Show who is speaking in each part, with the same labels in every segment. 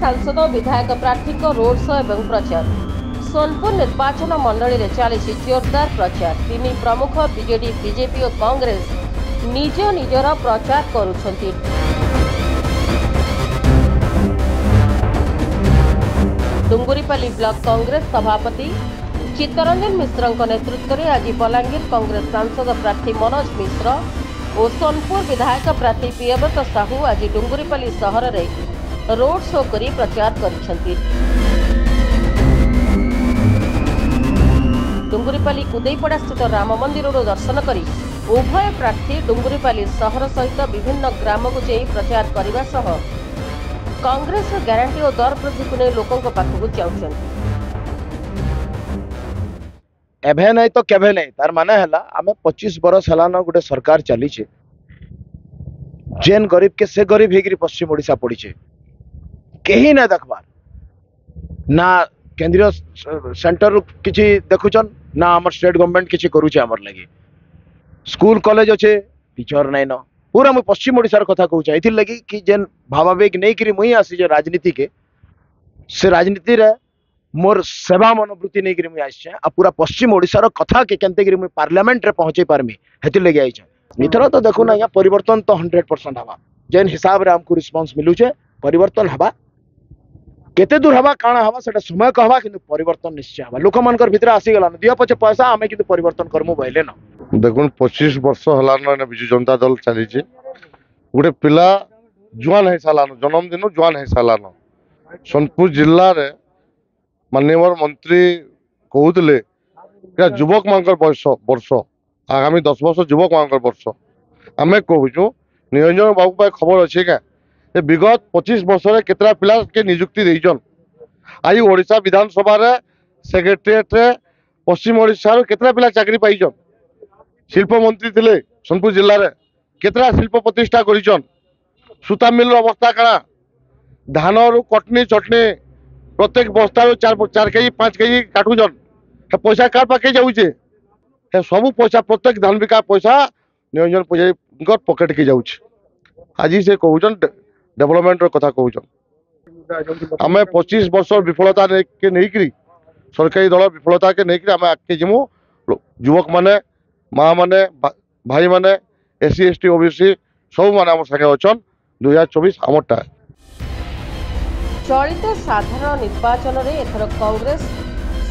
Speaker 1: सांसद और विधायक प्रार्थी रोड शो एवं प्रचार। सोनपुर निर्वाचन मंडली में चली जोरदार प्रचार। तीन प्रमुख बीजेडी बीजेपी और कांग्रेस निज निजर प्रचार करुछंती। डुंगुरीपाली ब्लॉक कांग्रेस सभापति चित्तरंजन मिश्र नेतृत्व में आज बलांगीर कांग्रेस सांसद प्रार्थी मनोज मिश्र और सोनपुर विधायक प्रार्थी प्रियव्रत साहू आज डुंगुरीपाली सहर में रोड शो करी प्रचार करिसेंती। डुंगुरीपाली कुदेईपड़ा स्थित राम मंदिर दर्शन करी उभय प्रार्थी डुंगुरीपाली सहर सहित विभिन्न ग्राम को जाई प्रचार करने सह कांग्रेस ग्यारंटी और दर वृद्धि को नहीं लोकों पाखक जाउछंती।
Speaker 2: एभे नहीं तो केभे नहीं तार माने हला आमे 25 बरस हलान गोटे सरकार चली छे। जेन गरीब के से गरीब हेगिरी पश्चिम ओडिशा पड़ी छे केही ना देखबार ना केंद्रीय सेंटर किछि देखुचन ना हमर स्टेट गवर्नमेंट किछि करूचे हमर लगी। स्कूल कॉलेज अच्छे टीचर नहीं न पूरा मुझे पश्चिम ओडिशार कथा कहूँ ये लगी कि जेन भावावेग नहीं करी मुई आसी जे राजनीति के से राजनीति रे मोर सेवा मनोवृत्ति नहीं करी मुई आसी आ पूरा पश्चिम ओडिशार कथा के केनते करी मुई पार्लियामेंट रे पहुंचे पारमी हेति लगी आइछ। इथर तो देखु ना परिवर्तन तो 100% हवा जेन हिसाब रे हमको रिस्पांस मिलुचे परिवर्तन हवा केते दूर हवा काना हवा सेटा समय कहवा किंतु परिवर्तन निश्चय हवा। लोक मानकर भितर आसी गला दिया पछे पैसा आमे किंतु परिवर्तन करमु बइले न
Speaker 3: देखुन 25 वर्ष हलान बिजु जनता दल चली गोटे पिला जुआन है सालान जन्मदिन जुआन है सालान सोनपुर जिल्ला रे माननीय मंत्री कहते युवक मान वर्ष आगामी 10 वर्ष युवक मान वर्ष आम कहूँ निरंजन बाबू पाए खबर अच्छे क्या विगत 25 वर्ष केतरा पिला के नियुक्ति देइछन। आज ओडिशा विधानसभा रे सेक्रेटेरिएट रे पश्चिम ओडिशा केतरा पिला चाकरी पाइछन। शिल्प मंत्री थिले सोनपुर जिल्ला रे केतरा शिल्प प्रतिष्ठा करिछन। सूता मिल अवस्था काना धान रु कटनी चटनी प्रत्येक बस्ता 4 केजी 5 केजी काटुछन पैसा कार पाके जाउछे सब पैसा प्रत्येक धान बिका पैसा निरंजन पुजारी पॉकेट के जाउछे। आज से कहूछन डेवलपमेंट कथा कहूछन आम 25 वर्ष विफलता के नहीं सरकारी दल विफलता के नहीं आम आगे जीमु युवक माने माँ माने भाई माने एससी एसटी ओबीसी सब माने आम संगे अच्छन 2024 आमटा।
Speaker 1: चलित साधारण निर्वाचन में एथर कांग्रेस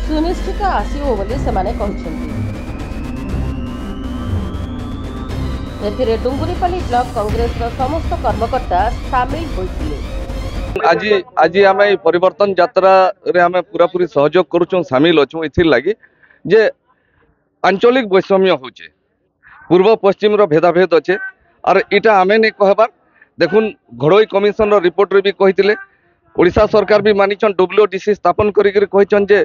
Speaker 1: सुनिश्चित आसिबो बोली सेमाने कहछन्ती। एथिरे डुंगुरीपाली ब्लॉक कांग्रेस समस्त कर्मकर्ता सामिल होइथिले।
Speaker 4: आज आम परिवर्तन यात्रा रे आम पूरा पूरी सहयोग करूँ सामिल अच्छु इथिर लगी जे आंचलिक वैषम्य होचे पूर्व पश्चिम रो भेदाभेद अच्छे और इटा आमे नहीं कहबार देखुन घड़ोई कमिशन रिपोर्ट रे भी कही ओडिशा सरकार भी मानिछन डब्ल्यूडीसी स्थापन करिक कहिछन जे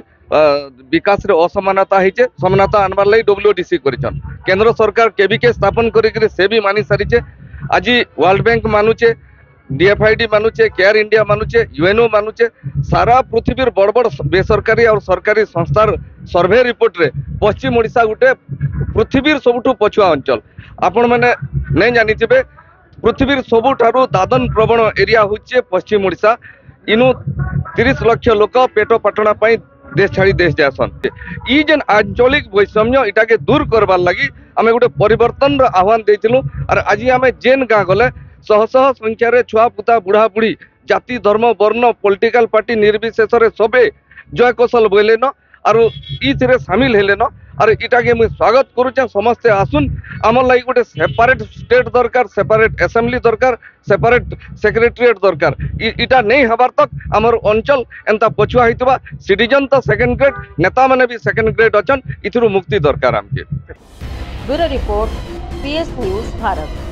Speaker 4: विकास रे असमानता होइछे समानता आनबार लई डब्ल्यूडीसी करिछन। केंद्र सरकार केबीके स्थापन करिक से भी मानि सारिछे। आज वर्ल्ड बैंक मानुचे डीएफआईडी मानुचे केयर इंडिया मानुचे यूएनओ मानुचे सारा पृथ्वी बड़ बड़ बेसरकारी और सरकारी संस्थार सर्वे रिपोर्ट रे पश्चिम ओडिशा गोटे पृथ्वी सबुठु पछुआ अंचल आपण माने नहीं जानिथिबे पृथ्वी सबुठारु दादन प्रवण एरिया होचे पश्चिम ओडिशा। इनु 30 लाख लोक पेट पाटना पाई देश छाड़ी देश जासन। ई जेन आंचलिक वैषम्य इटा के दूर करबार लगी आमे गोटे परिवर्तन आह्वान देइथिलु और आज आमे जेन गाँ गले शह शह संख्या रे छुआ पुता बुढ़ा बुढ़ी जाति धर्म वर्ण पॉलिटिकल पार्टी निर्विशेष रे सबे जय कौशल बोले न और इथिरे शामिल हेले न और इटा के मुझे स्वागत करुचे समस्ते आसुन आम लगी गोटे सेपरेट स्टेट दरकार सेपरेट असेंबली दरकार सेपरेट सेक्रेटेरिएट दरकार इटा नहीं हबार तक आमर अंचल एंता पछुआ होइतबा सिटीजन तो सेकंड ग्रेड नेता माने भी सेकंड ग्रेड अचन इथुरु मुक्ति दरकार आमके।
Speaker 1: Bureau report PS news Bharat.